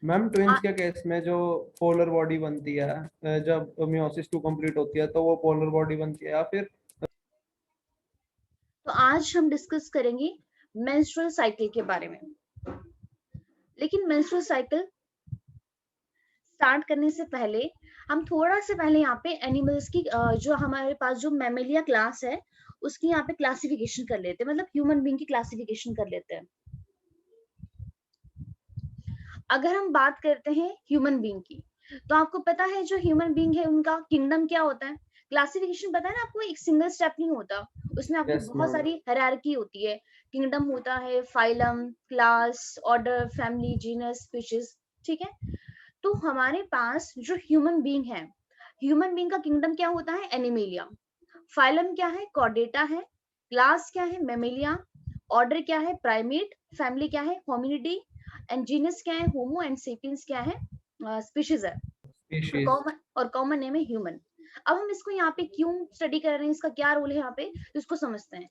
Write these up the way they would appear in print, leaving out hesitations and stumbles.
Ma'am आ, twins के case में जो पोलर बॉडी बनती है, जब मियोसिस 2 कंप्लीट होती है तो वो पोलर बॉडी बनती है या फिर? तो आज हम डिस्कस करेंगे मेंस्ट्रुअल साइकिल के बारे में। लेकिन मेंस्ट्रुअल साइकिल स्टार्ट करने से पहले हम थोड़ा से पहले यहाँ पे एनिमल्स की जो हमारे पास जो मैमेलिया क्लास है उसकी यहाँ पे क्लासिफिकेशन कर लेते हैं, मतलब ह्यूमन बीइंग की क्लासिफिकेशन कर लेते हैं। अगर हम बात करते हैं ह्यूमन बीइंग की, तो आपको पता है जो ह्यूमन बीइंग है उनका किंगडम क्या होता है, क्लासिफिकेशन पता है ना आपको, एक सिंगल स्टेप नहीं होता, उसमें आपकी यस बहुत मैम। सारी हायरार्की होती है। किंगडम होता है, phylum, class, order, family, genus, species. ठीक है, तो हमारे पास जो ह्यूमन बीइंग है, ह्यूमन बीइंग का किंगडम क्या होता है, एनिमेलिया। फाइलम क्या है, कॉर्डेटा है। क्लास क्या है, मेमेलिया। ऑर्डर क्या है, प्राइमेट। फैमिली क्या है, होमिनिडी। एंड जीनस क्या है, होमो। एंड सेपियंस क्या है, स्पीशीज है। स्पीशीज। और कॉमन नेम है ह्यूमन। अब हम इसको यहाँ पे क्यों स्टडी कर रहे हैं, इसका क्या रोल है यहाँ पे, इसको समझते हैं।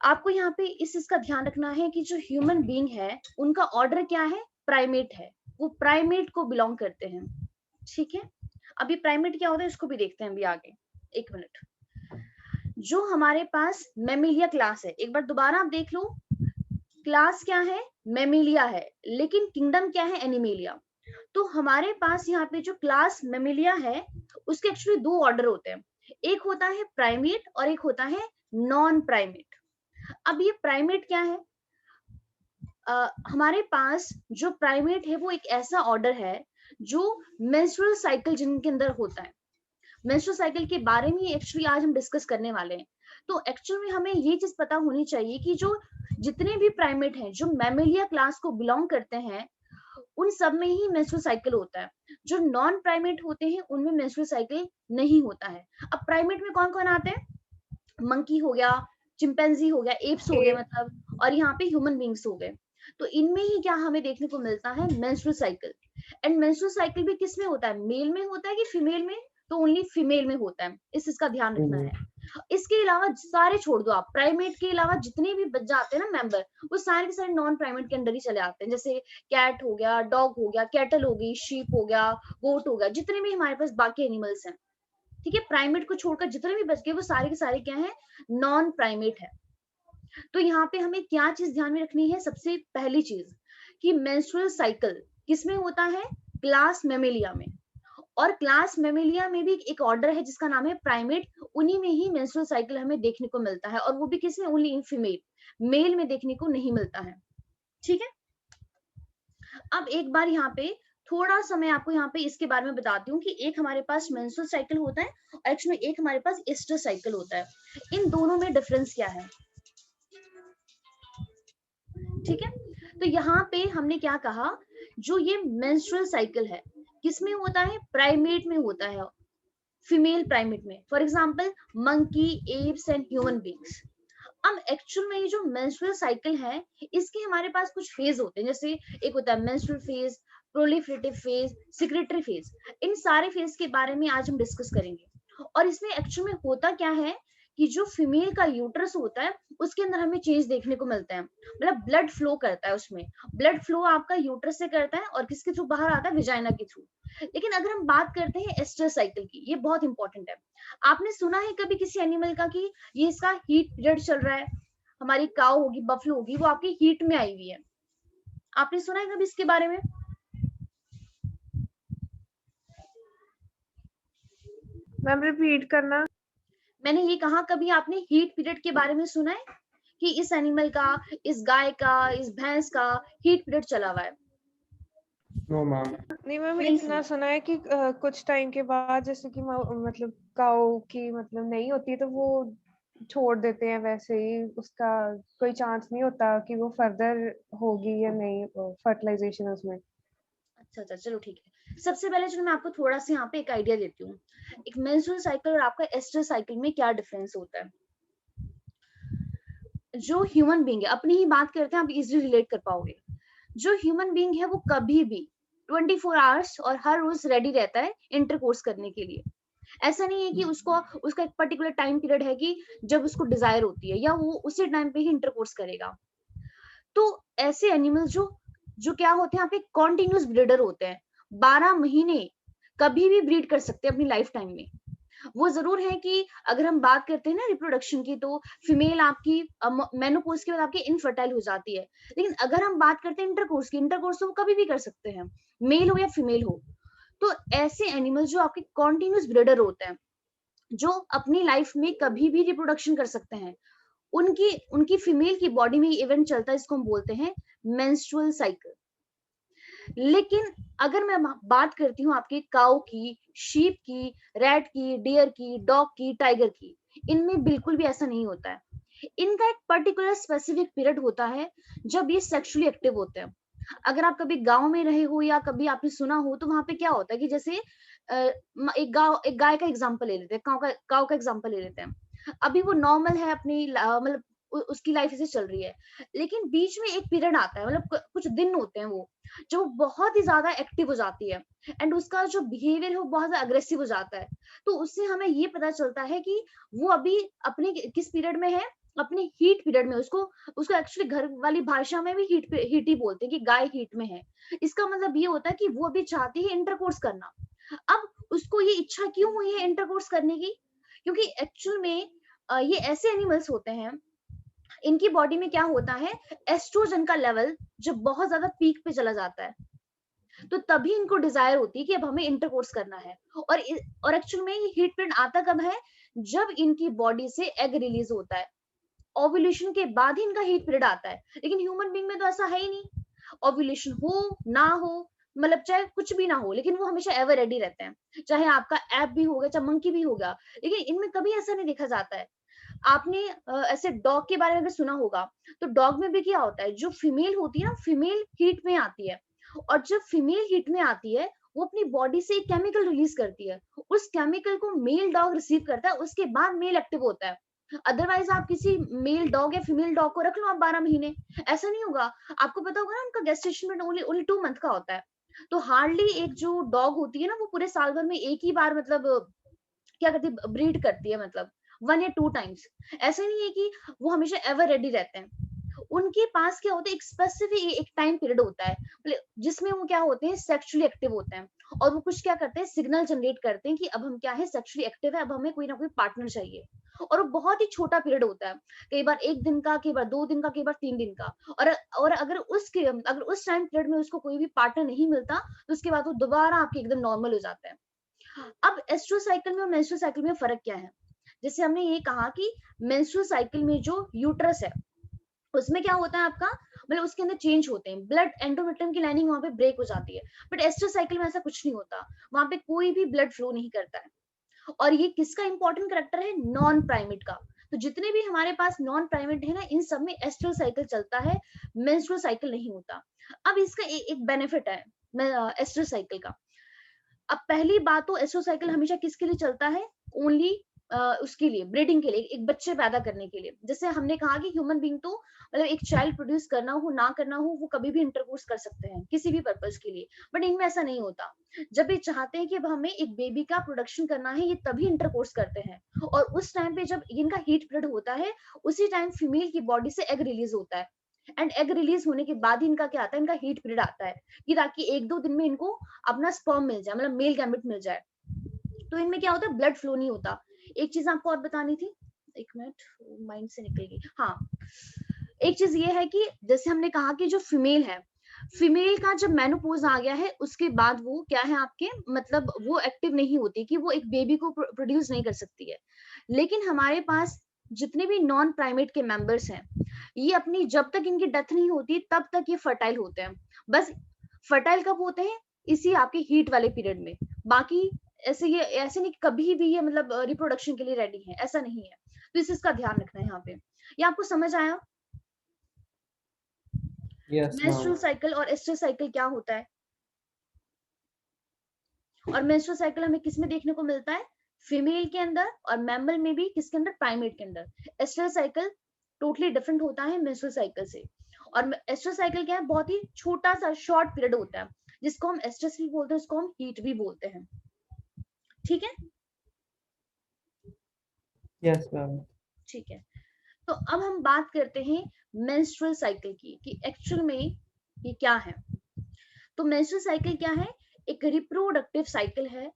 आपको यहाँ पे इस चीज का ध्यान रखना है कि जो ह्यूमन बीइंग है उनका ऑर्डर क्या है, प्राइमेट है, वो प्राइमेट को बिलोंग करते हैं। ठीक है, अभी प्राइमेट क्या होता है इसको भी देखते हैं अभी आगे। एक मिनट, जो हमारे पास मेमिलिया क्लास है, एक बार दोबारा आप देख लो, क्लास क्या है, मेमिलिया है, लेकिन किंगडम क्या है, एनिमेलिया। तो हमारे पास यहाँ पे जो क्लास मेमिलिया है उसके एक्चुअली दो ऑर्डर होते हैं, एक होता है प्राइमेट और एक होता है नॉन प्राइमेट। अब ये प्राइमेट क्या है, हमारे पास जो प्राइमेट है वो एक ऐसा ऑर्डर है जो मेंस्ट्रुअल साइकिल जिनके अंदर होता है। मेंस्ट्रुअल साइकिल के बारे में एक्चुअली आज हम डिस्कस करने वाले हैं। तो एक्चुअल में हमें ये चीज पता होनी चाहिए कि जो जितने भी प्राइमेट हैं जो मैमेलिया क्लास को बिलोंग करते हैं उन सब में ही मेंस्ट्रुअल साइकिल होता है। जो नॉन प्राइमेट होते हैं उनमें मेंस्ट्रुअल साइकिल नहीं होता है। अब प्राइमेट में कौन कौन आते हैं, मंकी हो गया, चिंपैंजी हो गया, एप्स हो गए ए, मतलब, और यहाँ पे ह्यूमन बींग्स हो गए। तो इनमें ही क्या हमें देखने को मिलता है, menstrual cycle. And menstrual cycle भी किस में होता है, मेल में होता है कि फीमेल में, तो ओनली फीमेल में होता है, इस चीज का ध्यान रखना है। इसके अलावा सारे छोड़ दो आप, प्राइमेट के अलावा जितने भी बच जाते हैं ना मेंबर, वो सारे के सारे नॉन प्राइमेट के अंदर ही चले आते हैं। जैसे कैट हो गया, डॉग हो गया, कैटल हो गई, शीप हो गया, गोट हो गया, जितने भी हमारे पास बाकी एनिमल्स हैं। ठीक है, प्राइमेट को छोड़कर जितने भी बच गए वो सारे के सारे क्या है, नॉन प्राइमेट है। तो यहाँ पे हमें क्या चीज ध्यान में रखनी है, सबसे पहली चीज कि मेंस्ट्रुअल साइकिल किसमें होता है, क्लास मेमेलिया में। और क्लास मेमेलिया में भी एक ऑर्डर है जिसका नाम है प्राइमेट, उन्हीं में ही मेंस्ट्रुअल साइकिल हमें देखने को मिलता है, और वो भी किसमें, ओनली इन फीमेल, मेल में देखने को नहीं मिलता है। ठीक है, अब एक बार यहाँ पे थोड़ा सा मैं आपको यहाँ पे इसके बारे में बताती हूँ कि एक हमारे पास मेंस्ट्रुअल साइकिल होता है और एक्चुअली एक हमारे पास एस्टर साइकिल होता है। इन दोनों में डिफरेंस क्या है, ठीक है। तो यहाँ पे हमने क्या कहा, जो ये मेंस्ट्रुअल साइकिल है किसमें होता है, प्राइमेट में होता है, फीमेल प्राइमेट में। For example monkey, apps and human beings. अब एक्चुअल में ये जो मेंस्ट्रुअल साइकिल है इसके हमारे पास कुछ फेज होते हैं, जैसे एक होता है menstrual phase, proliferative phase, secretory phase. इन सारे फेज के बारे में आज हम डिस्कस करेंगे। और इसमें एक्चुअल में होता क्या है कि जो फीमेल का यूट्रस होता है उसके अंदर हमें चेंज देखने को मिलता है, मतलब ब्लड फ्लो करता है उसमें। ब्लड फ्लो आपका यूट्रस से करता है और किसके थ्रू बाहर आता है, विजाइना के थ्रू। लेकिन अगर हम बात करते हैं एस्टर साइकिल की, ये बहुत इंपॉर्टेंट है। आपने सुना है कभी किसी एनिमल का कि ये इसका हीट पीरियड चल रहा है, हमारी काऊ होगी, बफलो होगी, वो आपकी हीट में आई हुई है, आपने सुना है कभी इसके बारे में? मैम रिपीट करना। मैंने ये कहा कभी आपने हीट पीरियड के बारे में सुना है कि इस एनिमल का, इस गाय का, इस भैंस का हीट पीरियड चला हुआ है? No ma'am. नहीं मैम, नहीं इतना सुना। सुना है कि कुछ टाइम के बाद जैसे कि मतलब काऊ की मतलब नहीं होती है तो वो छोड़ देते हैं, वैसे ही उसका कोई चांस नहीं होता कि वो फर्दर होगी या नहीं फर्टिलाइजेशन उसमें। अच्छा अच्छा, चलो ठीक है। सबसे पहले चलो मैं आपको थोड़ा सा यहाँ पे एक आइडिया देती हूँ, एक मेंस्ट्रुअल साइकिल और आपका एस्टर साइकिल में क्या डिफरेंस होता है। जो ह्यूमन बींग है, अपनी ही बात करते हैं, आप इजीली रिलेट कर पाओगे। जो ह्यूमन बींग है वो कभी भी 24 आवर्स और हर रोज रेडी रहता है इंटरकोर्स करने के लिए। ऐसा नहीं है कि उसको, उसका एक पर्टिकुलर टाइम पीरियड है कि जब उसको डिजायर होती है या वो उसी टाइम पे ही इंटरकोर्स करेगा। तो ऐसे एनिमल्स जो जो क्या होते हैं आपके कॉन्टिन्यूस ब्रीडर होते हैं, 12 महीने कभी भी ब्रीड कर सकते हैं अपनी लाइफ टाइम में। वो जरूर है कि अगर हम बात करते हैं ना रिप्रोडक्शन की, तो फीमेल आपकी मेनोपॉज के बाद आपकी इनफर्टाइल हो जाती है, लेकिन अगर हम बात करते हैं इंटरकोर्स की, इंटरकोर्स तो वो कभी भी कर सकते हैं, मेल हो या फीमेल हो। तो ऐसे एनिमल जो आपके कॉन्टिन्यूस ब्रीडर होते हैं, जो अपनी लाइफ में कभी भी रिप्रोडक्शन कर सकते हैं, उनकी उनकी फीमेल की बॉडी में इवेंट चलता है, इसको हम बोलते हैं मेंस्ट्रुअल साइकिल। लेकिन अगर मैं बात करती हूँ आपके काऊ की, शीप की, रैट की, डियर की, डॉग की, टाइगर की, इनमें बिल्कुल भी ऐसा नहीं होता है। इनका एक पर्टिकुलर स्पेसिफिक पीरियड होता है जब ये सेक्सुअली एक्टिव होते हैं। अगर आप कभी गांव में रहे हो या कभी आपने सुना हो, तो वहां पे क्या होता है कि जैसे एक गाय का एग्जांपल ले लेते हैं, काऊ का एग्जांपल ले लेते हैं। अभी वो नॉर्मल है अपनी मतलब उसकी लाइफ ऐसे चल रही है, लेकिन बीच में एक पीरियड आता है, मतलब कुछ दिन होते हैं वो, जो बहुत ही ज्यादा एक्टिव हो जाती है, एंड उसका जो बिहेवियर है वो बहुत ज्यादा अग्रेसिव हो जाता है। तो उससे हमें ये पता चलता है कि वो अभी अपने किस पीरियड में है, अपने हीट पीरियड में। उसको उसको एक्चुअली घर वाली भाषा में भी हीट ही बोलते हैं कि गाय हीट में है। इसका मतलब ये होता है कि वो अभी चाहती है इंटरकोर्स करना। अब उसको ये इच्छा क्यों हुई है इंटरकोर्स करने की? क्योंकि एक्चुअल में ये ऐसे एनिमल्स होते हैं, इनकी बॉडी में क्या होता है, एस्ट्रोजन का लेवल जब बहुत ज्यादा पीक पे चला जाता है, तो तभी इनको डिजायर होती है कि अब हमें इंटरकोर्स करना है। और एक्चुअल में ये हीट पीरियड आता कब है, जब इनकी बॉडी से एग रिलीज होता है। ओव्यूलेशन के बाद ही इनका हीट पीरियड आता है, लेकिन ह्यूमन बीइंग में तो ऐसा है ही नहीं। ओव्यूलेशन हो ना हो, मतलब चाहे कुछ भी ना हो, लेकिन वो हमेशा एवर रेडी रहते हैं। चाहे आपका ऐप भी होगा, चाहे मंकी भी होगा, लेकिन इनमें कभी ऐसा नहीं देखा जाता है। आपने ऐसे डॉग के बारे में अगर सुना होगा, तो डॉग में भी क्या होता है, जो फीमेल होती है ना, फीमेल हीट में आती है, और जब फीमेल हीट में आती है, वो अपनी बॉडी से एक केमिकल रिलीज करती है। उस केमिकल को मेल डॉग रिसीव करता है, उसके बाद मेल एक्टिव होता है। अदरवाइज आप किसी मेल डॉग या फीमेल डॉग को रख लो आप 12 महीने, ऐसा नहीं होगा। आपको पता होगा ना, उनका गेस्टेशन पीरियड ओनली 2 मंथ का होता है। तो हार्डली एक जो डॉग होती है ना, वो पूरे साल भर में एक ही बार मतलब क्या करती है, ब्रीड करती है, मतलब 1 या 2 टाइम्स। ऐसा नहीं है कि वो हमेशा एवर रेडी रहते हैं। उनके पास क्या होता है, एक स्पेसिफिक एक टाइम पीरियड होता है, जिसमें वो क्या होते हैं, सेक्सुअली एक्टिव होते हैं। और वो कुछ क्या करते हैं, सिग्नल जनरेट करते हैं कि अब हम क्या है, सेक्सुअली एक्टिव है, अब हमें कोई ना कोई पार्टनर चाहिए। और वो बहुत ही छोटा पीरियड होता है, कई बार 1 दिन का, कई बार 2 दिन का, कई बार 3 दिन का। और अगर उस टाइम पीरियड में उसको कोई भी पार्टनर नहीं मिलता, तो उसके बाद वो दोबारा आपके एकदम नॉर्मल हो जाता है। अब एस्ट्रो साइकिल में और मेंस्ट्रुअल साइकिल में फर्क क्या है? जैसे हमने ये कहा कि मेंस्ट्रुअल साइकिल में जो यूट्रस है, उसमें क्या होता है आपका, मतलब उसके अंदर चेंज होते हैं, ब्लड एंडोमेट्रियम की लाइनिंग वहां पे ब्रेक हो जाती है। बट एस्ट्रो साइकिल में ऐसा कुछ नहीं होता, वहां पे कोई भी ब्लड फ्लो नहीं करता है। और ये किसका इंपॉर्टेंट करेक्टर है, नॉन प्राइमेट का। तो जितने भी हमारे पास नॉन प्राइमेट है ना, इन सब में एस्ट्रल साइकिल चलता है, मेंस्ट्रुअल साइकिल नहीं होता। अब इसका एक बेनिफिट है एस्ट्रल साइकिल का। अब पहली बात तो एस्ट्रो साइकिल हमेशा किसके लिए चलता है, ओनली उसके लिए, ब्रीडिंग के लिए, एक बच्चे पैदा करने के लिए। जैसे हमने कहा कि ह्यूमन बीइंग तो मतलब एक चाइल्ड प्रोड्यूस करना हो ना करना हो, वो कभी भी इंटरकोर्स कर सकते हैं किसी भी पर्पस के लिए। बट इनमें ऐसा नहीं होता। जब ये चाहते हैं कि अब हमें एक बेबी का प्रोडक्शन करना है, ये तभी इंटरकोर्स करते हैं। और उस टाइम पे जब इनका हीट पीरियड होता है, उसी टाइम फीमेल की बॉडी से एग रिलीज होता है। एंड एग रिलीज होने के बाद ही इनका क्या आता है, इनका हीट पीरियड आता है, कि ताकि 1-2 दिन में इनको अपना स्पर्म मिल जाए, मतलब मेल गैमेट मिल जाए। तो इनमें क्या होता है, ब्लड फ्लो नहीं होता। एक चीज आपको और बतानी थी, 1 मिनट, माइंड से निकल गई। हाँ, एक चीज ये है कि जैसे हमने कहा कि जो फीमेल है, फीमेल का जब मेनोपॉज आ गया है, उसके बाद वो क्या है आपके, मतलब वो एक्टिव नहीं होती कि वो एक बेबी को प्रोड्यूस नहीं कर सकती है। लेकिन हमारे पास जितने भी नॉन प्राइमेट के मेंबर्स हैं, ये अपनी जब तक इनकी डेथ नहीं होती तब तक ये फर्टाइल होते हैं। बस फर्टाइल कब होते हैं, इसी आपके हीट वाले पीरियड में। बाकी ऐसे नहीं कभी भी ये मतलब रिप्रोडक्शन के लिए रेडी है, ऐसा नहीं है। तो इसका ध्यान रखना है यहाँ पे। ये आपको समझ आया, यस मेंस्ट्रुअल मैम। साइकिल और एस्ट्रल साइकिल क्या होता है? और मेंस्ट्रुअल साइकिल हमें किस में देखने को मिलता है, फीमेल के अंदर, और मैमल में भी, किसके अंदर, प्राइमेट के अंदर। एस्ट्रल साइकिल टोटली डिफरेंट होता है मेंस्ट्रुअल साइकिल से। और एस्ट्रल साइकिल क्या है, बहुत ही छोटा सा शॉर्ट पीरियड होता है, जिसको हम एस्ट्रस भी बोलते हैं, उसको हम हीट भी बोलते हैं। ठीक है, यस मैम। ठीक है। तो अब हम बात करते हैं मेंस्ट्रुअल साइकिल की, कि एक्चुअल में ये क्या है? तो मेंस्ट्रुअल साइकिल क्या है? एक रिप्रोडक्टिव साइकिल है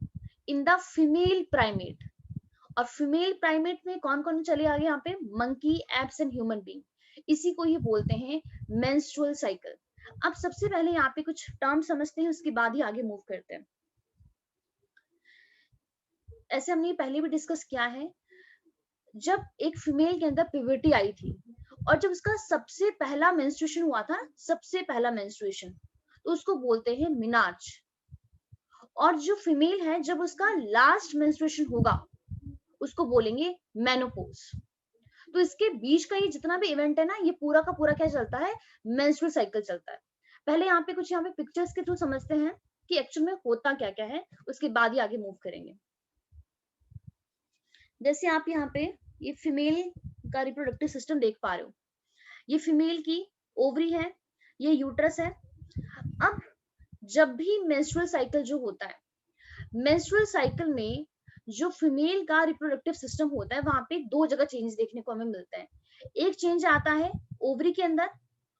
इन द फीमेल प्राइमेट। और फीमेल प्राइमेट में कौन कौन चले आ गए यहाँ पे? Monkey, apps and human being. इसी को ही बोलते हैं मेंस्ट्रुअल साइकिल। अब सबसे पहले यहाँ पे कुछ टर्म समझते हैं, उसके बाद ही आगे मूव करते हैं। ऐसे हमने पहले भी डिस्कस किया है, जब एक फीमेल के अंदर प्यूबर्टी आई थी और जब उसका सबसे पहला मेंस्ट्रुएशन हुआ था, सबसे पहला मेंस्ट्रुएशन, तो उसको बोलते हैं मिनाज। और जो फीमेल है, जब उसका लास्ट मेंस्ट्रुएशन होगा, उसको बोलेंगे मेनोपॉज। तो इसके बीच का ये जितना भी इवेंट है ना, ये पूरा का पूरा क्या चलता है? मेंस्ट्रुअल साइकिल चलता है। पहले यहाँ पे कुछ यहाँ पे पिक्चर्स के थ्रू समझते हैं कि एक्चुअल में होता क्या क्या है, उसके बाद ही आगे मूव करेंगे। जैसे आप यहाँ पे ये फीमेल का रिप्रोडक्टिव सिस्टम देख पा रहे हो, ये फीमेल की ओवरी है, ये यूट्रस है। अब जब भी मेंस्ट्रुअल साइकिल जो होता है, मेंस्ट्रुअल साइकिल में जो फीमेल का रिप्रोडक्टिव सिस्टम होता है, वहां पे दो जगह चेंज देखने को हमें मिलता है। एक चेंज आता है ओवरी के अंदर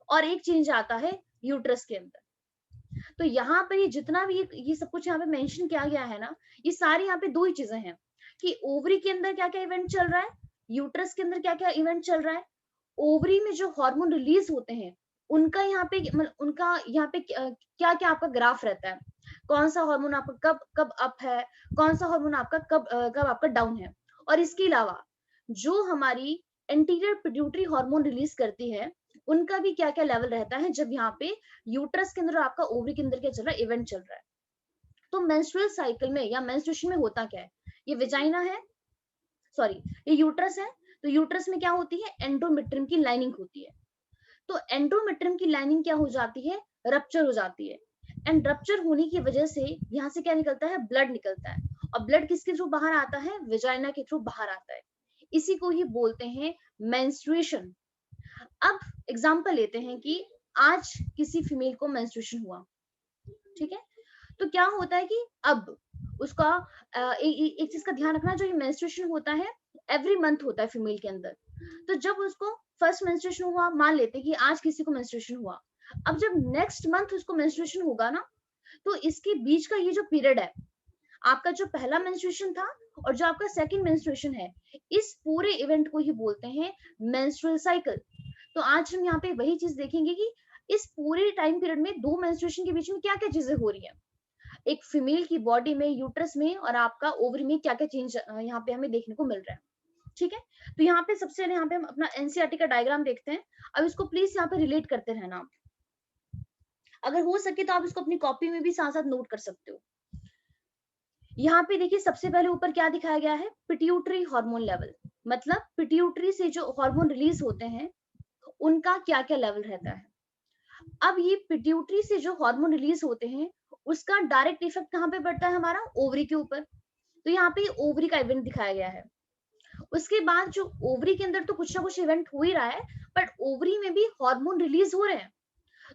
और एक चेंज आता है यूट्रस के अंदर। तो यहाँ पर ये जितना भी ये सब कुछ यहाँ पे मेंशन किया गया है ना, ये सारी यहाँ पे दो ही चीजें हैं कि ओवरी के अंदर क्या क्या इवेंट चल रहा है, यूट्रस के अंदर क्या क्या इवेंट चल रहा है। ओवरी में जो हार्मोन रिलीज होते हैं, उनका यहाँ पे उनका यहाँ पे क्या क्या आपका ग्राफ रहता है, कौन सा हार्मोन आपका कब कब अप है, कौन सा हार्मोन आपका कब आपका डाउन है। और इसके अलावा जो हमारी एंटीरियर पिट्यूटरी हार्मोन रिलीज करती है, उनका भी क्या क्या लेवल रहता है जब यहाँ पे यूट्रस के अंदर और आपका ओवरी के अंदर क्या चल रहा है, इवेंट चल रहा है। तो मेंस्ट्रुअल साइकिल में या मेंस्ट्रुएशन में होता क्या है? ये विजाइना है, सॉरी ये यूट्रस है। तो यूट्रस में क्या होती है? एंडोमेट्रियम की लाइनिंग होती है। तो एंडोमेट्रियम की लाइनिंग क्या हो जाती है? रप्चर हो जाती है। एंड रप्चर होने की वजह से यहाँ से क्या निकलता है? ब्लड निकलता है। और ब्लड किसके थ्रू बाहर आता है? विजाइना के थ्रू बाहर आता है। इसी को ही बोलते हैं मेंस्ट्रुएशन। अब एग्जांपल लेते हैं कि आज किसी फीमेल को मेंस्ट्रुएशन हुआ, ठीक है? तो क्या होता है कि अब उसका एक चीज का ध्यान रखना, जो ये मेंस्ट्रुएशन होता है एवरी मंथ होता है फीमेल के अंदर। तो जब उसको फर्स्ट मेंस्ट्रुएशन हुआ, मान लेते हैं कि आज किसी को मेंस्ट्रुएशन हुआ, अब जब नेक्स्ट मंथ उसको मेंस्ट्रुएशन होगा ना, तो इसके बीच का ये जो पीरियड है, आपका जो पहला मेंस्ट्रुएशन था और जो आपका सेकंड मेंस्ट्रुएशन है, इस पूरे इवेंट को ही बोलते हैं मेंस्ट्रुअल साइकिल। तो आज हम यहाँ पे वही चीज देखेंगे कि इस पूरे टाइम पीरियड में दो मेंस्ट्रुएशन के बीच में क्या क्या चीजें हो रही है, एक फीमेल की बॉडी में, यूट्रस में और आपका ओवरी में क्या क्या चेंज यहाँ पे हमें देखने को मिल रहा है। ठीक है, तो यहाँ पे सबसे पहले यहाँ पे हम अपना एनसीईआरटी का डायग्राम देखते हैं। अब इसको प्लीज यहाँ पे रिलेट करते रहना आप, अगर हो सके तो आप इसको अपनी कॉपी में भी साथ साथ नोट कर सकते हो। यहाँ पे देखिए सबसे पहले ऊपर क्या दिखाया गया है? पिट्यूटरी हार्मोन लेवल, मतलब पिट्यूटरी से जो हार्मोन रिलीज होते हैं उनका क्या क्या लेवल रहता है। अब ये पिट्यूटरी से जो हार्मोन रिलीज होते हैं उसका डायरेक्ट इफेक्ट कहाँ पे पड़ता है? हमारा ओवरी के ऊपर। तो यहाँ पे ओवरी का इवेंट दिखाया गया है। उसके बाद जो ओवरी के अंदर तो कुछ ना कुछ इवेंट हो ही रहा है, बट ओवरी में भी हार्मोन रिलीज हो रहे हैं।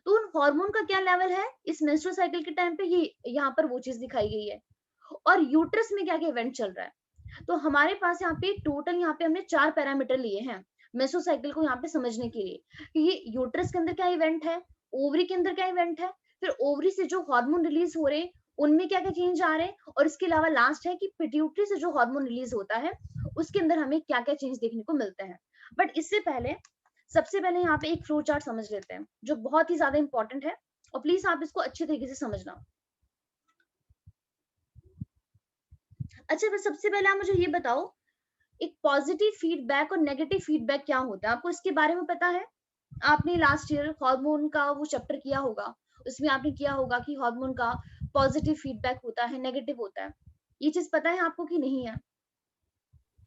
तो उन हार्मोन का क्या लेवल है इस मेंस्ट्रुअल साइकिल के टाइम पे, ये यहाँ पर वो चीज दिखाई गई है। और यूट्रस में क्या क्या इवेंट चल रहा है। तो हमारे पास यहाँ पे टोटल यहाँ पे हमने 4 पैरामीटर लिए हैं मेसो साइकिल को यहाँ पे समझने के लिए कि ये यूट्रस के अंदर क्या इवेंट है, ओवरी के अंदर क्या इवेंट है, फिर ओवरी से जो हार्मोन रिलीज हो रहे हैं उनमें क्या क्या चेंज आ रहे हैं, और इसके अलावा लास्ट है कि पिट्यूटरी से जो हार्मोन रिलीज होता है उसके अंदर हमें क्या क्या चेंज देखने को मिलते हैं। बट इससे पहले सबसे पहले यहाँ पे एक फ्लो चार्ट समझ लेते हैं जो बहुत ही ज्यादा इंपॉर्टेंट है, और प्लीज आप इसको अच्छे तरीके से समझना। अच्छा, बस सबसे पहले आप मुझे ये बताओ, एक पॉजिटिव फीडबैक और नेगेटिव फीडबैक क्या होता है? आपको इसके बारे में पता है? आपने लास्ट ईयर हार्मोन का वो चैप्टर किया होगा, उसमें आपने किया होगा कि हार्मोन का पॉजिटिव फीडबैक होता है, नेगेटिव होता है। ये चीज पता है आपको कि नहीं है?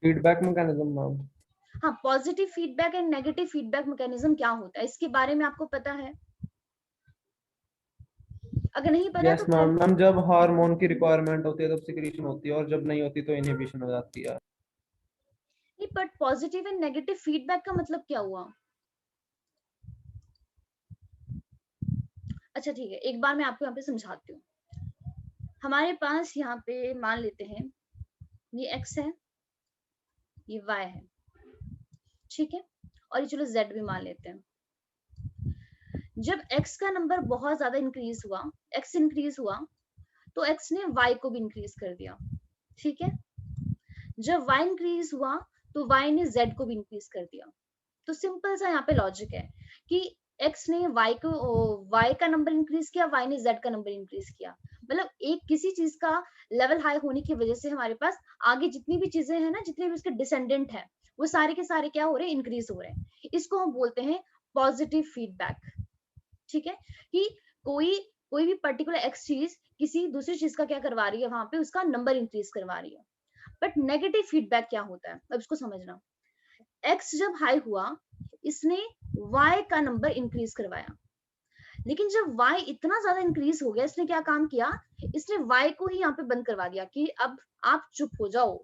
Feedback mechanism ma'am. हाँ, positive feedback and negative feedback mechanism क्या होता है, इसके बारे में आपको पता है? अगर नहीं पता यस तो मैम। मैम जब हार्मोन की रिक्वायरमेंट होती है तब सिक्रीशन होती है, और जब नहीं होती तो इनहिबिशन हो जाती है। नहीं, but positive and negative feedback का मतलब क्या हुआ? अच्छा ठीक है, एक बार मैं आपको यहाँ पे समझाती हूँ। हमारे पास यहाँ पे मान लेते हैं ये x है, ये y है, ठीक है, और ये चलो z भी मान लेते हैं। जब x का नंबर बहुत ज्यादा इंक्रीज हुआ, x इंक्रीज हुआ, तो x ने y को भी इंक्रीज कर दिया, ठीक है। जब y इंक्रीज हुआ तो y ने z को भी इंक्रीज कर दिया। तो सिंपल सा यहाँ पे लॉजिक है कि x ने y का नंबर इंक्रीज किया, y ने z का नंबर इंक्रीज किया। मतलब एक किसी चीज का लेवल हाई होने की वजह से हमारे पास आगे जितनी भी चीजें हैं ना, जितने भी उसके डिसेंडेंट है, वो सारे के सारे क्या हो रहे हैं, इंक्रीज हो रहे हैं। इसको हम बोलते हैं पॉजिटिव फीडबैक, ठीक है। कि कोई भी पर्टिकुलर एक्स चीज किसी दूसरी चीज का क्या करवा रही है, वहां पे उसका नंबर इंक्रीज करवा रही है। बट नेगेटिव फीडबैक क्या होता है, अब इसको समझना। एक्स जब हाई हुआ, इसने वाई का नंबर इंक्रीज करवाया, लेकिन जब वाई इतना ज्यादा इंक्रीज हो गया, इसने क्या काम किया, इसने वाई को ही यहाँ पे बंद करवा दिया कि अब आप चुप हो जाओ,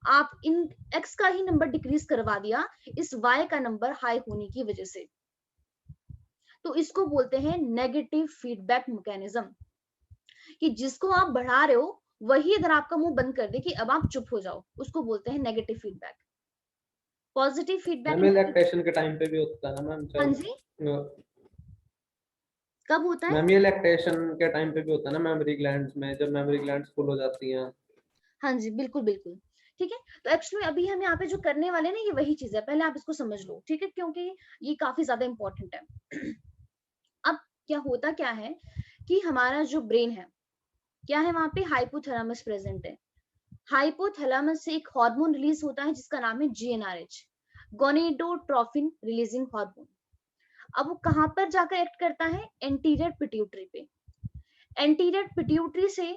आप इन एक्स का ही नंबर डिक्रीज करवा दिया इस वाई का नंबर हाई होने की वजह से। तो इसको बोलते हैं नेगेटिव फीडबैक मैकेनिज्म, कि जिसको आप बढ़ा रहे हो वही अगर आपका मुंह बंद कर दे कि अब आप चुप हो जाओ, उसको बोलते हैं negative feedback. Positive feedback ma'am lactation के टाइम पे भी होता है ना मैम? हाँ जी, कब होता है? मैम ये लैक्टेशन के टाइम पे भी होता है ना, मेमोरी ग्लैंड्स में, जब मेमोरी ग्लैंड्स फुल हो जाती हैं। हाँ जी, बिल्कुल बिल्कुल, ठीक है। तो एक्चुअली अभी हम यहाँ पे जो करने वाले हैं ना, ये वही चीज है, पहले आप इसको समझ लो, ठीक है, क्योंकि ये काफी ज्यादा इंपॉर्टेंट है। अब क्या होता क्या है कि हमारा जो ब्रेन है, क्या है, वहां पे हाइपोथैलेमस प्रेजेंट है। हाइपोथैलेमस से एक हार्मोन रिलीज होता है जिसका नाम है GnRH, गोनेडोट्रोफिन रिलीजिंग हार्मोन। अब वो कहां पर जाकर एक्ट करता है, एंटीरियर पिट्यूटरी पे। एंटीरियर पिट्यूटरी से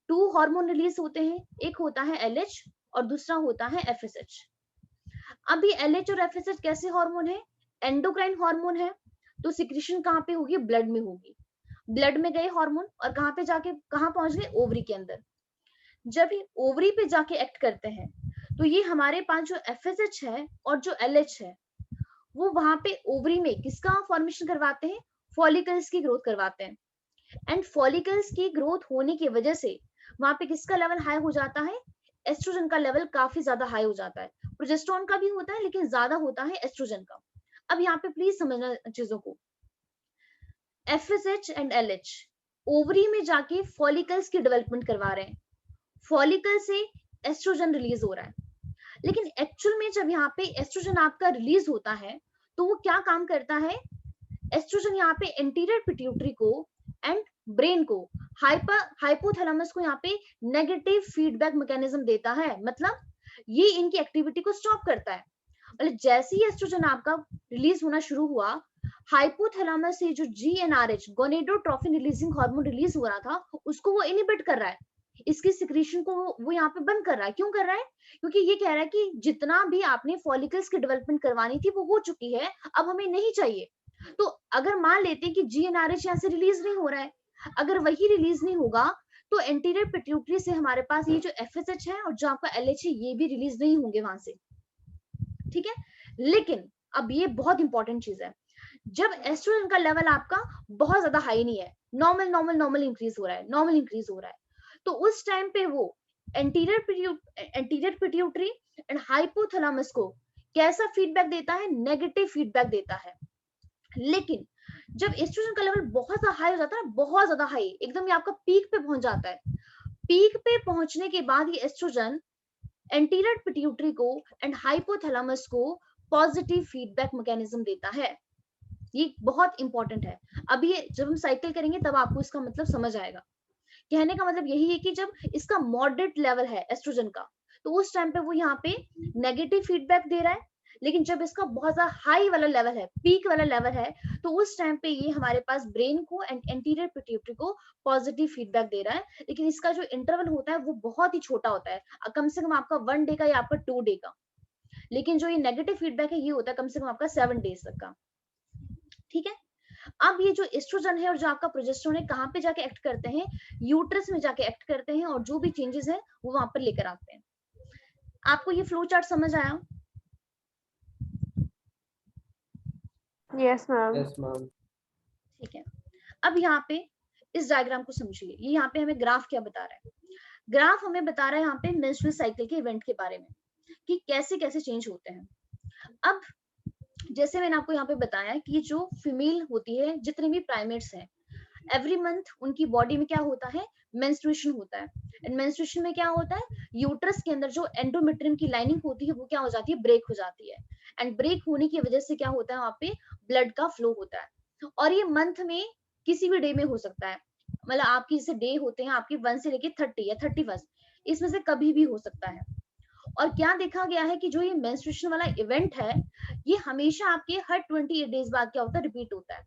2 हार्मोन रिलीज होते हैं, एक होता है LH और दूसरा होता है FSH। अब ये LH और FSH कैसे हार्मोन है, एंडोक्राइन हार्मोन है, तो सिक्रीशन कहाँ पे होगी, ब्लड में होगी। ब्लड में गए हार्मोन और कहाँ पे जाके कहाँ पहुंच गए, ओवरी के अंदर। जब ये ओवरी पे जाके एक्ट करते हैं, तो ये हमारे पास जो FSH है और जो LH है, वो वहां पे ओवरी में किसका फॉर्मेशन करवाते हैं, फॉलिकल्स की ग्रोथ करवाते हैं। एंड फॉलिकल्स की ग्रोथ होने की वजह से वहां पे किसका लेवल हाई हो जाता है, एस्ट्रोजन का लेवल काफी ज्यादा हाई हो जाता है। प्रोजेस्टेरोन का भी होता है लेकिन ज्यादा होता है एस्ट्रोजन का। अब यहाँ पे प्लीज समझना चीजों को, FSH एंड LH ओवरी में जाके फॉलिकल्स की डेवलपमेंट करवा रहे हैं, फॉलिकल से एस्ट्रोजन रिलीज हो रहा है। लेकिन एक्चुअल में जब यहाँ पे एस्ट्रोजन आपका रिलीज होता है, तो वो क्या काम करता है, एस्ट्रोजन यहाँ पे एंटीरियर पिट्यूटरी को एंड ब्रेन को, हाइपोथैलेमस को यहाँ पे नेगेटिव फीडबैक मैकेनिज्म देता है। मतलब ये इनकी एक्टिविटी को स्टॉप करता है। मतलब जैसे ही एस्ट्रोजन आपका रिलीज होना शुरू हुआ, हाइपोथैलेमस से जो GnRH gonadotrophin releasing hormone release हो रहा था, उसको वो इनहिबिट कर रहा है, इसकी सिक्रीशन को वो यहाँ पे बंद कर रहा है। क्यों कर रहा है, क्योंकि ये कह रहा है कि जितना भी आपने फॉलिकल्स की डेवलपमेंट करवानी थी वो हो चुकी है, अब हमें नहीं चाहिए। तो अगर मान लेते हैं कि GnRH यहाँ से रिलीज नहीं हो रहा है, अगर वही रिलीज नहीं होगा तो एंटीरियर पिट्यूटरी से हमारे पास ये जो FSH है और जो आपका LH है, ये भी रिलीज नहीं होंगे वहां से, ठीक है। लेकिन अब ये बहुत इंपॉर्टेंट चीज है, जब एस्ट्रोजन का लेवल आपका बहुत ज्यादा हाई नहीं है, नॉर्मल इंक्रीज हो रहा है, नॉर्मल इंक्रीज हो रहा है, तो उस टाइम पे वो एंटीरियर पिट्यूटरी एंड हाइपोथैलेमस को कैसा फीडबैक देता है, नेगेटिव फीडबैक देता है। लेकिन जब एस्ट्रोजन का लेवल बहुत ज्यादा हाई हो जाता है, बहुत ज्यादा हाई, एकदम ये आपका पीक पे पहुंच जाता है, पीक पे पहुंचने के बाद ये एस्ट्रोजन एंटीरियर पिट्यूटरी को एंड हाइपोथैलेमस को पॉजिटिव फीडबैक मैकेनिज्म देता है। ये बहुत इंपॉर्टेंट है। अब ये जब हम साइकिल करेंगे तब आपको इसका मतलब समझ आएगा। कहने का मतलब यही है कि जब इसका मॉडरेट लेवल है एस्ट्रोजन का, तो उस टाइम पे वो यहाँ पे नेगेटिव फीडबैक दे रहा है। लेकिन जब इसका बहुत ज्यादा हाई वाला लेवल है, पीक वाला लेवल है, तो उस टाइम पे ये हमारे पास ब्रेन को एंड एंटीरियर पिट्यूटरी को पॉजिटिव फीडबैक दे रहा है। लेकिन इसका जो इंटरवल होता है वो बहुत ही छोटा होता है, कम से कम आपका 1 डे का या आपका 2 डे का। लेकिन जो ये नेगेटिव फीडबैक है, ये होता है कम से कम आपका 7 डेज तक का, ठीक है। अब ये जो एस्ट्रोजन है और जो आपका प्रोजेस्टेरोन है, कहाँ पे जाके एक्ट करते हैं, यूट्रस में जाके एक्ट करते हैं, और जो भी चेंजेस है वो वहां पर लेकर आते हैं। आपको ये फ्लो चार्ट समझ आया? Yes ma'am. Yes ma'am. ठीक है। अब यहाँ पे इस डायग्राम को समझिए, ये यहाँ पे हमें ग्राफ क्या बता रहा है, ग्राफ हमें बता रहा है यहाँ पे मेंस्ट्रुअल साइकिल के इवेंट के बारे में, कि कैसे कैसे चेंज होते हैं। अब जैसे मैंने आपको यहाँ पे बताया कि जो फीमेल होती है, जितने भी प्राइमेट्स हैं, एवरी मंथ उनकी बॉडी में क्या होता है, मेंस्ट्रुएशन होता है। एंड मेंस्ट्रुएशन में क्या होता है, यूट्रस के अंदर जो एंडोमेट्रियम की लाइनिंग होती है वो क्या हो जाती है, ब्रेक हो जाती है। एंड ब्रेक होने की वजह से क्या होता है, वहां पे ब्लड का फ्लो होता है। और ये मंथ में किसी भी डे में हो सकता है, मतलब आपकी जैसे डे होते हैं आपकी 1 से लेके 30 या 31, इसमें से कभी भी हो सकता है। और क्या देखा गया है कि जो ये मेंस्ट्रुएशन वाला इवेंट है, ये हमेशा आपके हर 28 डेज बाद क्या होता है, रिपीट होता है।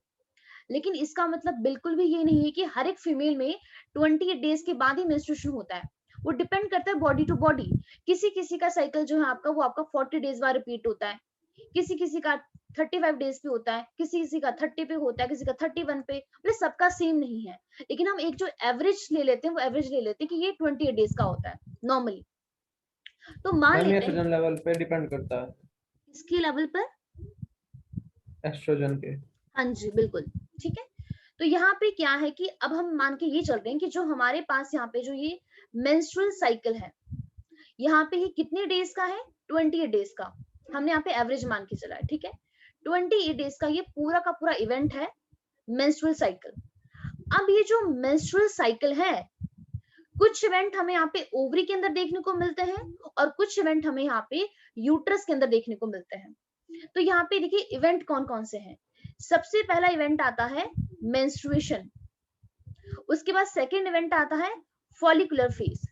लेकिन इसका मतलब बिल्कुल भी ये नहीं है कि हर एक फीमेल में 28 डेज के बाद ही मेंस्ट्रुएशन होता है। वो डिपेंड करता है बॉडी टू बॉडी। किसी किसी का साइकिल जो है आपका, वो आपका 40 डेज बाद रिपीट होता है, किसी किसी का 35 डेज पे होता है, किसी किसी का 30 पे होता है, किसी का 31 पे, मतलब सबका सेम नहीं है। लेकिन हम एक जो एवरेज ले लेते हैं, वो एवरेज ले लेते हैं कि ये 28 डेज का होता है नॉर्मली। तो मान मैम ये लेते हैं एस्ट्रोजन लेवल पे डिपेंड करता है, इसकी लेवल पर। एस्ट्रोजन के। हाँ जी बिल्कुल, ठीक है। तो यहाँ पे क्या है कि अब हम मान के ये चल रहे हैं कि जो हमारे पास यहाँ पे जो ये मेंस्ट्रुअल साइकिल है, यहाँ पे ये कितने डेज का है, 28 डेज का। हमने यहाँ पे एवरेज मान के चला है, ठीक है। 28 डेज का ये पूरा का पूरा इवेंट है, मेंस्ट्रुअल साइकिल। अब ये जो मेंस्ट्रुअल साइकिल है, कुछ इवेंट हमें यहाँ पे ओवरी के अंदर देखने को मिलते हैं और कुछ इवेंट हमें यहाँ पे यूट्रस के अंदर देखने को मिलते हैं। तो यहाँ पे देखिए इवेंट कौन कौन से हैं। सबसे पहला इवेंट आता है मेंस्ट्रुएशन, उसके बाद सेकेंड इवेंट आता है फॉलिकुलर फेज,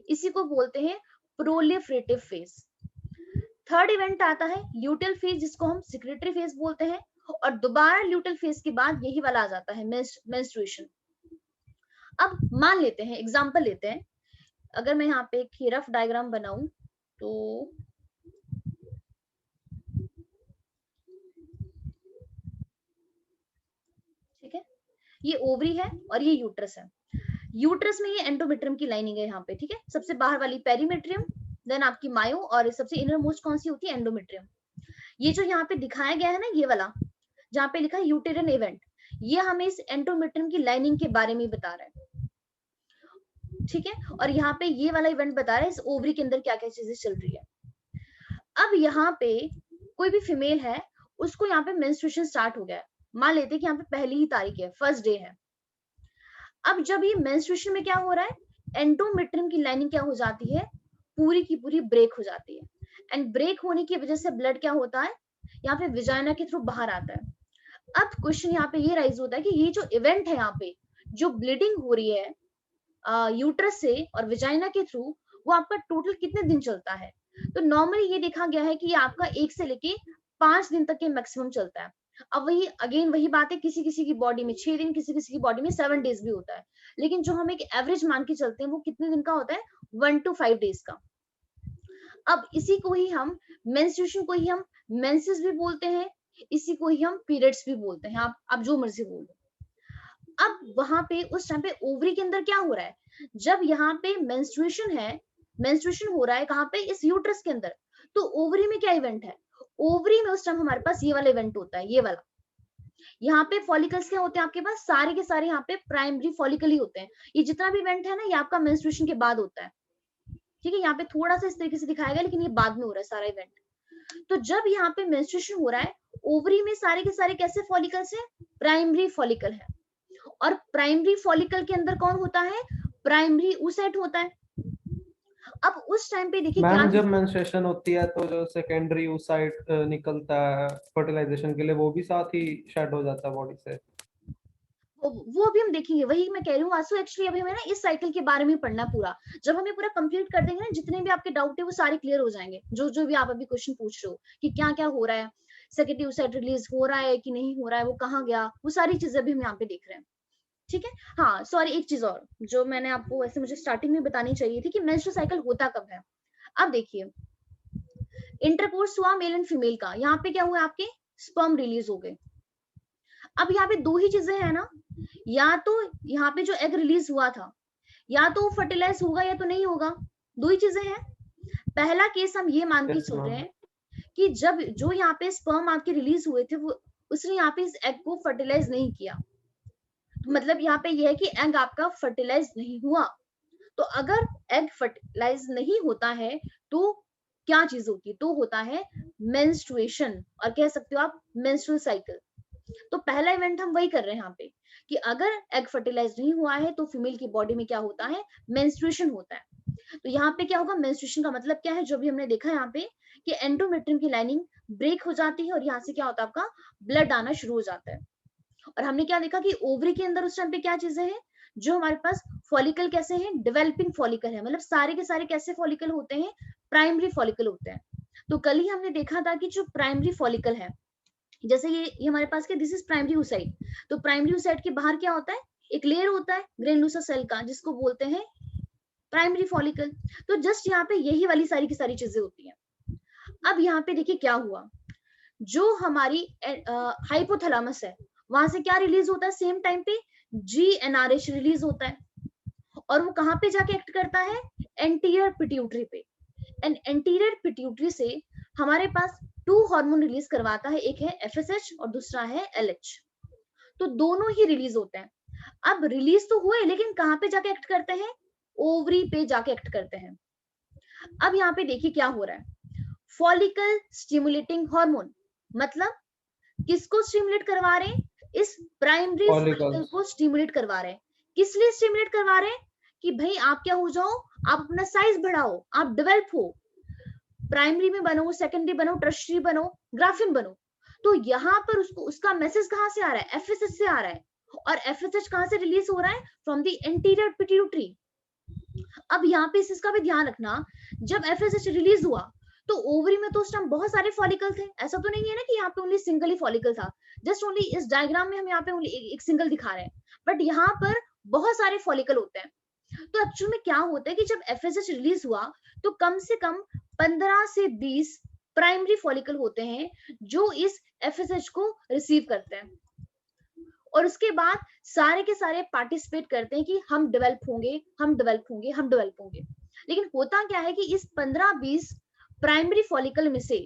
इसी को बोलते हैं प्रोलिफरेटिव फेज। थर्ड इवेंट आता है ल्यूटेल फेज, जिसको हम सिक्रेटरी फेज बोलते हैं। और दोबारा ल्यूटेल फेज के बाद यही वाला आ जाता है मेंस्ट्रुएशन। अब मान लेते हैं, एग्जांपल लेते हैं, अगर मैं यहाँ पे एक रफ डायग्राम बनाऊं तो ठीक है, ये ओवरी है और ये यूट्रस है। यूट्रस में ये एंडोमेट्रियम की लाइनिंग है यहाँ पे, ठीक है। सबसे बाहर वाली पेरीमेट्रियम, देन आपकी मायो, और सबसे इनर मोस्ट कौन सी होती है, एंडोमेट्रियम। ये जो यहाँ पे दिखाया गया है ना, ये वाला जहाँ पे लिखा है यूटेरियन इवेंट, ये हमें इस एंडोमेट्रियम की लाइनिंग के बारे में बता रहा है, ठीक है। और यहाँ पे ये वाला इवेंट बता रहा है इस ओवरी के अंदर क्या क्या चीजें चल रही है। अब यहाँ पे कोई भी फीमेल है, उसको यहाँ पे मेंस्ट्रुएशन स्टार्ट हो गया है, मान लेते हैं कि यहाँ पे पहली ही तारीख है, फर्स्ट डे है। अब जब ये मेंस्ट्रुएशन में क्या हो रहा है, एंडोमेट्रियम की लाइनिंग क्या हो जाती है, पूरी की पूरी ब्रेक हो जाती है। एंड ब्रेक होने की वजह से ब्लड क्या होता है, यहाँ पे विजाइना के थ्रू बाहर आता है। अब क्वेश्चन यहाँ पे ये राइज होता है कि ये जो इवेंट है, यहाँ पे जो ब्लीडिंग हो रही है यूट्रस से और विजाइना के थ्रू, वो आपका टोटल कितने दिन चलता है। तो नॉर्मली ये देखा गया है कि ये आपका 1 से लेके 5 दिन तक के मैक्सिमम चलता है। अब वही अगेन वही बात है, किसी किसी की बॉडी में 6 दिन, किसी किसी की बॉडी में 7 डेज भी होता है। लेकिन जो हम एक एवरेज मान के चलते हैं, वो कितने दिन का होता है, 1 to 5 डेज का। अब इसी को ही हम मेंस्ट्रुएशन को ही हम मेंसेस भी बोलते हैं, इसी को ही हम पीरियड्स भी बोलते हैं, आप जो मर्जी बोल लो। अब वहां पे उस टाइम पे ओवरी के अंदर क्या हो रहा है, जब यहाँ पे मेंस्ट्रुएशन है, मेंस्ट्रुएशन हो रहा है कहाँ पे, इस यूट्रस के अंदर, तो ओवरी में क्या इवेंट है, ओवरी में उस टाइम हमारे पास ये वाला इवेंट होता है, ये वाला। यहाँ पे फॉलिकल्स क्या होते हैं आपके पास, सारे के सारे यहाँ पे प्राइमरी फॉलिकल ही होते हैं। ये जितना भी इवेंट है ना, ये आपका मेंस्ट्रुएशन के बाद होता है, ठीक है। यहाँ पे थोड़ा सा इस तरीके से दिखाया गया, लेकिन ये बाद में हो रहा है सारा इवेंट। तो जब यहाँ पे मेंस्ट्रुएशन हो रहा है, ओवरी में सारे के सारे कैसे फॉलिकल्स है, प्राइमरी फॉलिकल है। और प्राइमरी फॉलिकल के अंदर कौन होता है, प्राइमरी oocyte होता है। अब उस टाइम पे देखिए क्या मैम जब मेंस्ट्रुएशन होती है तो जो सेकेंडरी oocyte निकलता है फर्टिलाइजेशन के लिए, वो भी साथ ही शेड हो जाता है बॉडी से। वो अभी हम देखेंगे, वही मैं कह रही हूँ आंसू। एक्चुअली अभी हमें ना इस साइकिल के बारे में पढ़ना पूरा। जब हमें पूरा कंप्लीट कर देंगे ना, जितने भी आपके डाउट है वो सारे क्लियर हो जाएंगे, जो जो भी आप अभी क्वेश्चन पूछ रहे हो कि क्या क्या हो रहा है, सेकेंडरी oocyte रिलीज हो रहा है कि नहीं हो रहा है, वो कहाँ गया, वो सारी चीजें भी हम यहाँ पे देख रहे हैं, ठीक है। हाँ सॉरी, एक चीज और जो मैंने आपको वैसे मुझे स्टार्टिंग में बतानी चाहिए थी कि मेंस्ट्रुअल साइकिल होता कब है। अब देखिए, इंटरकोर्स हुआ मेल एंड फीमेल का, यहाँ पे क्या हुआ, आपके स्पर्म रिलीज हो गए। अब यहाँ पे दो ही चीजें हैं ना, या तो यहाँ पे जो एग रिलीज हुआ था, या तो फर्टिलाइज होगा या तो नहीं होगा, दो ही चीजें हैं। पहला केस हम ये मान के चल रहे हैं कि जब जो यहाँ पे स्पर्म आपके रिलीज हुए थे, वो उसने यहाँ पे इस एग को फर्टिलाइज नहीं किया। मतलब यहाँ पे यह है कि एग आपका फर्टिलाइज नहीं हुआ। तो अगर एग फर्टिलाइज नहीं होता है तो क्या चीज होती है, तो होता है मेंस्ट्रुएशन, और कह सकते हो आप मेंस्ट्रुअल साइकिल। तो पहला इवेंट हम वही कर रहे हैं यहाँ पे कि अगर एग फर्टिलाइज नहीं हुआ है तो फीमेल की बॉडी में क्या होता है, मेंस्ट्रुएशन होता है। तो यहाँ पे क्या होगा, मेंस्ट्रुएशन का मतलब क्या है, जो भी हमने देखा यहाँ पे कि एंडोमेट्रियम की लाइनिंग ब्रेक हो जाती है और यहाँ से क्या होता है, आपका ब्लड आना शुरू हो जाता है। और हमने क्या देखा कि ओवरी के अंदर उस टाइम पे क्या चीजें हैं, जो हमारे पास फॉलिकल कैसे हैं, डेवलपिंग फॉलिकल है, मतलब सारे के सारे कैसे फॉलिकल होते हैं, प्राइमरी फॉलिकल होते हैं। तो कल ही हमने देखा था कि जो प्राइमरी फॉलिकल है, जैसे ये हमारे पास क्या, दिस इज प्राइमरी oocyte। तो प्राइमरी oocyte के बाहर क्या होता है, एक लेयर होता है ग्रेनुलोसा सेल का, जिसको बोलते हैं प्राइमरी फॉलिकल। तो जस्ट यहाँ पे यही वाली सारी की सारी चीजें होती हैं। अब यहाँ पे देखिए क्या हुआ, जो हमारी हाइपोथैलेमस है, वहां से क्या रिलीज होता है, सेम टाइम पे GnRH रिलीज होता है, और वो कहाँ पे जाके एक्ट करता है, एंटीरियर पिट्यूटरी पे। एंड एंटीरियर पिट्यूटरी से हमारे पास 2 हार्मोन रिलीज करवाता है, एक है FSH और दूसरा है LH। तो दोनों ही रिलीज होते हैं। अब रिलीज तो हुए, लेकिन कहाँ पे जाके एक्ट करते हैं, ओवरी पे जाके एक्ट करते हैं। अब यहाँ पे देखिए क्या हो रहा है, फॉलिकल स्टिमुलेटिंग हार्मोन, मतलब किसको स्टिमुलेट करवा रहे हैं, इस प्राइमरी फॉलिकल को स्टिमुलेट करवा रहे हैं। किस लिए स्टिमुलेट करवा रहे हैं, कि भाई आप क्या हो जाओ, आप अपना साइज बढ़ाओ, आप डेवलप हो, प्राइमरी में बनो, सेकेंडरी बनो, टर्शियरी बनो, ग्राफिन बनो। तो यहाँ पर उसका मैसेज कहाँ से आ रहा है, FSH से आ रहा है, और FSH कहाँ से रिलीज हो रहा है, फ्रॉम द एंटीरियर पिट्यूटरी। अब यहाँ पे इसका भी ध्यान रखना, जब FSH रिलीज हुआ तो ओवरी में तो उस टाइम बहुत सारे फॉलिकल थे, ऐसा तो नहीं है ना कि यहाँ पे ओनली सिंगल ही फॉलिकल था, जस्ट ओनली इस डायग्राम में हम यहाँ पे ओनली एक सिंगल दिखा रहे हैं, बट यहाँ पर बहुत सारे फॉलिकल होते हैं। तो एक्चुअल में क्या होता है कि जब FSH रिलीज हुआ तो कम से कम 15 से 20 प्राइमरी फॉलिकल होते हैं जो इस FSH को रिसीव करते हैं, और उसके बाद सारे के सारे पार्टिसिपेट करते हैं कि हम डेवलप होंगे, हम डेवलप होंगे, हम डेवलप होंगे। लेकिन होता क्या है कि इस 15-20 प्राइमरी फॉलिकल में से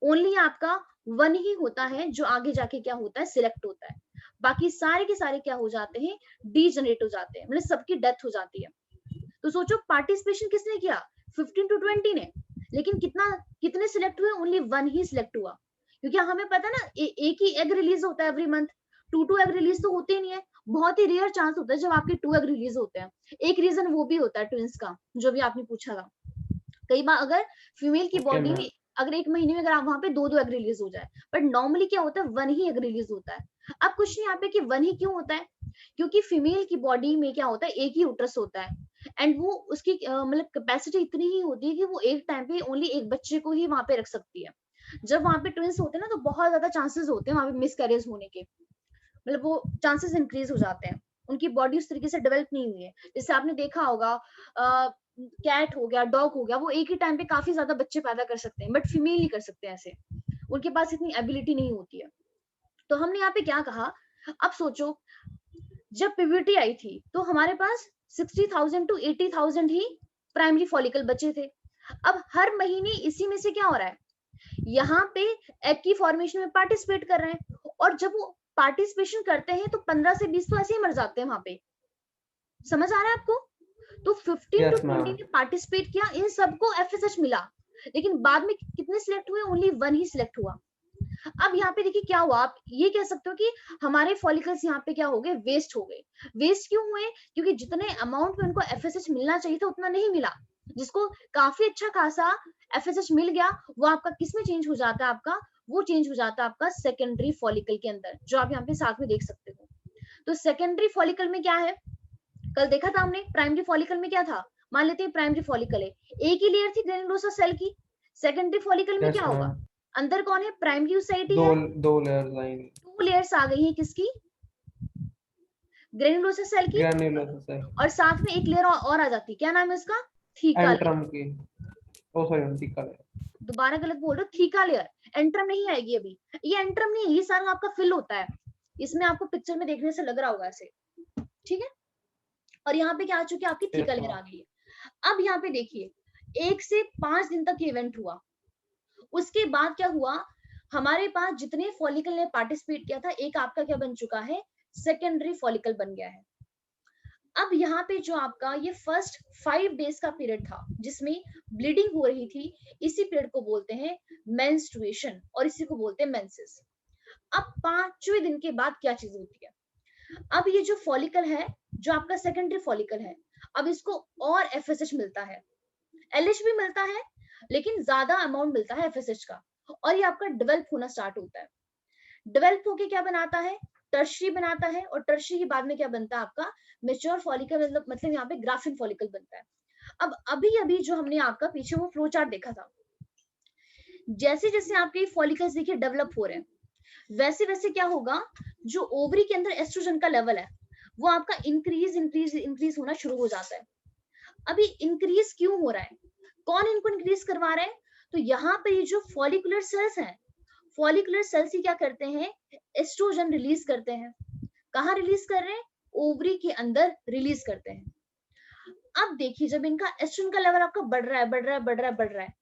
ओनली आपका 1 ही होता है जो आगे जाके क्या होता है, सिलेक्ट होता है। बाकी सारे के सारे क्या हो जाते हैं, डीजनरेट हो जाते हैं, मतलब सबकी डेथ हो जाती है। तो सोचो पार्टिसिपेशन किसने किया, 15 to 20 ने, लेकिन कितने सिलेक्ट हुए, ओनली 1 ही सिलेक्ट हुआ। क्योंकि हमें पता ना एक ही एग रिलीज होता है एवरी मंथ, 2 एग रिलीज तो होते ही नहीं है, बहुत ही रेयर चांस होता है जब आपके 2 एग रिलीज होते हैं। एक रीजन वो भी होता है ट्विंस का, जो भी आपने पूछा था। कई बार अगर फीमेल की बॉडी में अगर 1 महीने में अगर आप वहां पे 2 एग रिलीज हो जाए, बट नॉर्मली क्या होता है, 1 ही एग रिलीज होता है। अब कुछ नहीं यहाँ पे कि 1 ही क्यों होता है, क्योंकि फीमेल की बॉडी में क्या होता है, एक ही यूट्रस होता है, एंड वो उसकी मतलब कैपेसिटी इतनी ही होती है कि वो एक टाइम पे ओनली एक बच्चे को ही वहां पे रख सकती है। जब वहां पे ट्विंस होते हैं ना, तो बहुत ज्यादा चांसेस होते हैं वहां पे मिसकैरेज होने के, मतलब वो चांसेस इंक्रीज हो जाते हैं। उनकी बॉडी उस तरीके से डेवलप नहीं हुई है। जैसे आपने देखा होगा, कैट हो गया, डॉग हो गया, वो एक ही टाइम पे काफी ज्यादा बच्चे पैदा कर सकते हैं, बट फीमेल नहीं कर सकते ऐसे, उनके पास इतनी एबिलिटी नहीं होती है। तो हमने यहाँ पे क्या कहा, अब सोचो जब प्यूबर्टी आई थी तो हमारे पास 60,000 to 80,000 ही प्राइमरी फॉलिकल बचे थे। अब हर महीने इसी में से क्या हो रहा है, यहाँ पे एग की फॉर्मेशन में पार्टिसिपेट कर रहे हैं, और जब वो पार्टिसिपेशन करते हैं तो 15 से 20 तो ऐसे ही मर जाते हैं वहां पे। समझ आ रहा है आपको? तो 15 to 20 ने पार्टिसिपेट किया, इन सबको FSH मिला, लेकिन बाद में कितने सिलेक्ट हुए, ओनली 1 ही सिलेक्ट हुआ। अब यहाँ पे देखिए क्या हुआ, आप ये कह सकते हो कि हमारे फॉलिकल्स यहाँ पे क्या हो गए, वेस्ट हो गए। वेस्ट क्यों हुए, क्योंकि जितने अमाउंट में उनको FSH मिलना चाहिए था उतना नहीं मिला। जिसको काफी अच्छा खासा FSH मिल गया, वो आपका किस में चेंज हो जाता है, आपका वो चेंज हो जाता है आपका सेकेंडरी फॉलिकल के अंदर, जो आप यहाँ पे साथ में देख सकते हो। तो सेकेंडरी फॉलिकल में क्या है, कल देखा था हमने, प्राइमरी फॉलिकल में क्या था, मान लेते हैं प्राइमरी फॉलिकल है, एक ही लेयर थी ग्रेनुलोसा सेल की। सेकेंडरी फॉलिकल में क्या होगा, अंदर कौन है, प्राइमरी oocyte है, 2 लेयर्स आएंगी, 2 लेयर्स आ गई हैं, किसकी, ग्रेनुलोसा सेल की, और साथ में एक लेयर और आ जाती, क्या नाम है उसका, थीका एंट्रम की, ओ सॉरी थीका लेयर, दोबारा गलत बोल रहे हो, थीका लेयर, एंट्रम नहीं आएगी अभी, ये एंट्रम नहीं है, ये सारा आपका फिल होता है, इसमें आपको पिक्चर में देखने से लग रहा होगा ऐसे, ठीक है। और यहाँ पे क्या आ चुकी है, आपकी थीका लेयर आ गई है। अब यहाँ पे देखिए 1 से 5 दिन तक ये इवेंट हुआ, उसके बाद क्या हुआ, हमारे पास जितने फॉलिकल ने पार्टिसिपेट किया था, एक आपका क्या बन चुका है, सेकेंडरी फॉलिकल बन गया है। अब यहाँ पे जो आपका ये फर्स्ट 5 डेज का पीरियड था जिसमें ब्लीडिंग हो रही थी, इसी पीरियड को बोलते हैं मेंस्ट्रुएशन और इसी को बोलते हैं मेंसेस। अब 5वें दिन के बाद क्या चीज होती है, अब ये जो फॉलिकल है, जो आपका सेकेंडरी फॉलिकल है, अब इसको और एफएसएच मिलता है, एलएच भी मिलता है लेकिन ज्यादा अमाउंट मिलता है एफएसएच का, और ये आपका डेवलप होना स्टार्ट होता है। डेवलप होके क्या बनाता है, टर्शरी बनाता है, और टर्शरी के बाद में क्या बनता है आपका मेच्योर फॉलिकल, मतलब यहाँ पे ग्राफिन फॉलिकल बनता है। अब अभी अभी जो हमने आपका पीछे वो फ्लो चार्ट देखा था, जैसे जैसे आपके फॉलिकल्स देखिए डेवलप हो रहे हैं, वैसे वैसे क्या होगा, जो ओवरी के अंदर एस्ट्रोजन का लेवल है वो आपका इंक्रीज होना शुरू हो जाता है। अभी इंक्रीज क्यों हो रहा है, कौन इनको इंक्रीज करवा रहा है, तो यहाँ पे ये जो फॉलिकुलर सेल्स हैं, फॉलिकुलर सेल्स ही क्या करते हैं, एस्ट्रोजन रिलीज करते हैं। कहाँ रिलीज कर रहे हैं, ओवरी के अंदर रिलीज करते हैं। अब देखिए जब इनका एस्ट्रोजन का लेवल आपका बढ़ रहा है,